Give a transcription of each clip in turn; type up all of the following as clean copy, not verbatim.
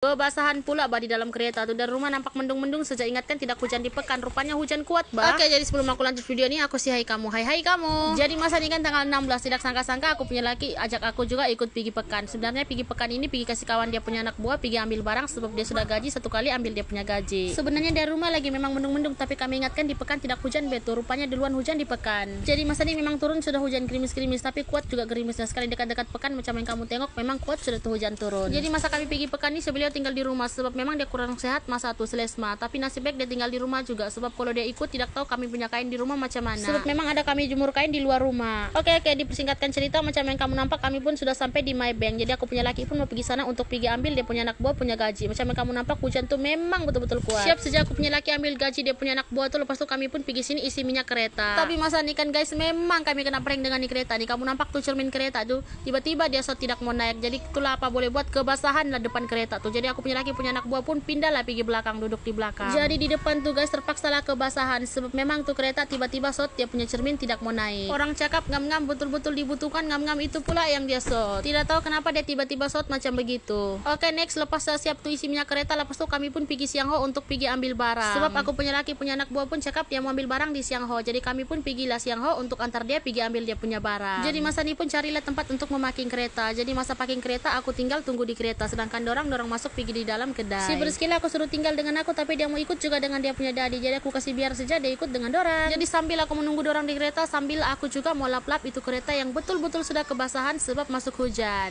Kebasahan pula bah di dalam kereta tuh, dan rumah nampak mendung-mendung sejak ingatkan tidak hujan di pekan, rupanya hujan kuat bah. Oke, jadi sebelum aku lanjut video ini aku sih hai kamu. Hai kamu. Jadi masa ini kan tanggal 16, tidak sangka-sangka aku punya laki ajak aku juga ikut pergi pekan. Sebenarnya pergi pekan ini pergi kasih kawan dia punya anak buah, pergi ambil barang sebab dia sudah gaji, satu kali ambil dia punya gaji. Sebenarnya dari rumah lagi memang mendung-mendung, tapi kami ingatkan di pekan tidak hujan betul, rupanya duluan hujan di pekan. Jadi masa ini memang turun sudah hujan gerimis-gerimis, tapi kuat juga gerimisnya. Sekali dekat-dekat pekan macam yang kamu tengok memang kuat sudah tuh hujan turun. Jadi masa kami pergi pekan ini sebeliau tinggal di rumah sebab memang dia kurang sehat masa tuh selesma, tapi nasib baik dia tinggal di rumah juga sebab kalau dia ikut tidak tahu kami punya kain di rumah macam mana, sebab memang ada kami jemur kain di luar rumah. Oke, dipersingkatkan cerita macam yang kamu nampak, kami pun sudah sampai di Maybank. Jadi aku punya laki pun mau pergi sana untuk pergi ambil dia punya anak buah punya gaji. Macam yang kamu nampak hujan tuh memang betul-betul kuat. Siap sejak aku punya laki ambil gaji dia punya anak buah tuh, lepas tuh kami pun pergi sini isi minyak kereta. Tapi masa ini kan guys, memang kami kena prank dengan di kereta nih. Kamu nampak tuh cermin kereta tuh, tiba-tiba dia tidak mau naik. Jadi itulah apa boleh buat, kebasahan lah depan kereta tuh. Jadi aku punya laki punya anak buah pun pindah lah pergi belakang, duduk di belakang. Jadi di depan tuh guys terpaksa lah kebasahan sebab memang tuh kereta tiba-tiba shot dia punya cermin tidak mau naik. Orang cakap ngam-ngam betul-betul dibutuhkan, ngam-ngam itu pula yang dia shot. Tidak tahu kenapa dia tiba-tiba shot macam begitu. Oke, next lepas siap tuh isi minyak kereta, lepas tuh kami pun pergi Siang Ho untuk pergi ambil barang. Sebab aku punya laki punya anak buah pun cakap dia mau ambil barang di Siang Ho. Jadi kami pun pergilah Siang Ho untuk antar dia pergi ambil dia punya barang. Jadi masa ini pun carilah tempat untuk memaking kereta. Jadi masa packing kereta aku tinggal tunggu di kereta, sedangkan dorang masuk pergi di dalam kedai. Si berskill aku suruh tinggal dengan aku, tapi dia mau ikut juga dengan dia punya daddy. Jadi aku kasih biar saja dia ikut dengan dorang. Jadi sambil aku menunggu dorang di kereta, sambil aku juga mau lap-lap itu kereta yang betul-betul sudah kebasahan sebab masuk hujan.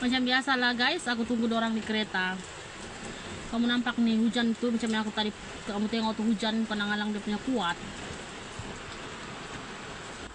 Macam biasa lah guys, aku tunggu dorang di kereta. Kamu nampak nih hujan tuh macam yang aku tadi kamu tengok tuh, hujan penanggalang dia punya kuat.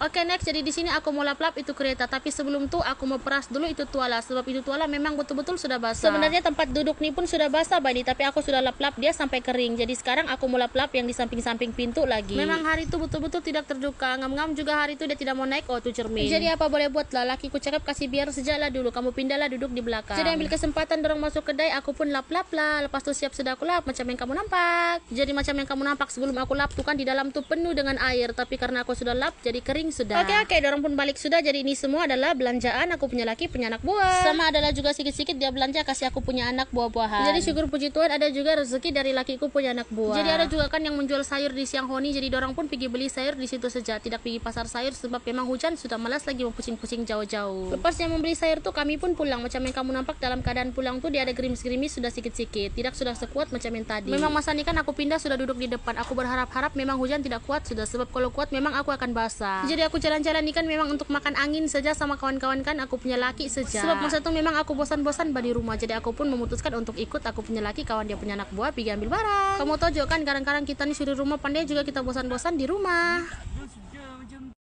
Oke, next, jadi di sini aku mau lap-lap itu kereta, tapi sebelum tuh aku mau peras dulu itu tuala sebab itu tuala memang betul-betul sudah basah. Sebenarnya tempat duduk nih pun sudah basah Bani, tapi aku sudah lap-lap dia sampai kering. Jadi sekarang aku mau lap-lap yang di samping-samping pintu lagi. Memang hari itu betul-betul tidak terduga, ngam-ngam juga hari itu dia tidak mau naik tuh cermin. Jadi apa boleh buat lah, lakiku cakap kasih biar saja lah dulu, kamu pindahlah duduk di belakang. Jadi ambil kesempatan dorong masuk kedai, aku pun lap-lap lah. Lepas tuh siap sudah aku lap macam yang kamu nampak. Jadi macam yang kamu nampak sebelum aku lap tuh kan di dalam tuh penuh dengan air, tapi karena aku sudah lap jadi kering sudah. Oke, dorang pun balik sudah. Jadi ini semua adalah belanjaan aku punya laki punya anak buah. Sama adalah juga sikit-sikit dia belanja kasih aku punya anak buah-buahan. Jadi syukur puji Tuhan ada juga rezeki dari lakiku punya anak buah. Jadi ada juga kan yang menjual sayur di Siang Honi. Jadi dorang pun pergi beli sayur di situ saja, tidak pergi pasar sayur sebab memang hujan sudah malas lagi mau pusing-pusing jauh-jauh. Lepas yang membeli sayur tuh kami pun pulang. Macam yang kamu nampak dalam keadaan pulang tuh dia ada gerimis-gerimis sudah sikit-sikit, tidak sudah sekuat macam yang tadi. Memang masa ini kan aku pindah sudah duduk di depan. Aku berharap-harap memang hujan tidak kuat sudah, sebab kalau kuat memang aku akan basah. Jadi aku jalan-jalan ini kan memang untuk makan angin saja sama kawan-kawan kan aku punya laki saja. Sebab masa itu memang aku bosan-bosan di rumah. Jadi aku pun memutuskan untuk ikut aku punya laki kawan dia punya anak buah pergi ambil barang. Kamu tahu juga kan kadang-kadang kita nih suruh rumah pandai juga kita bosan-bosan di rumah.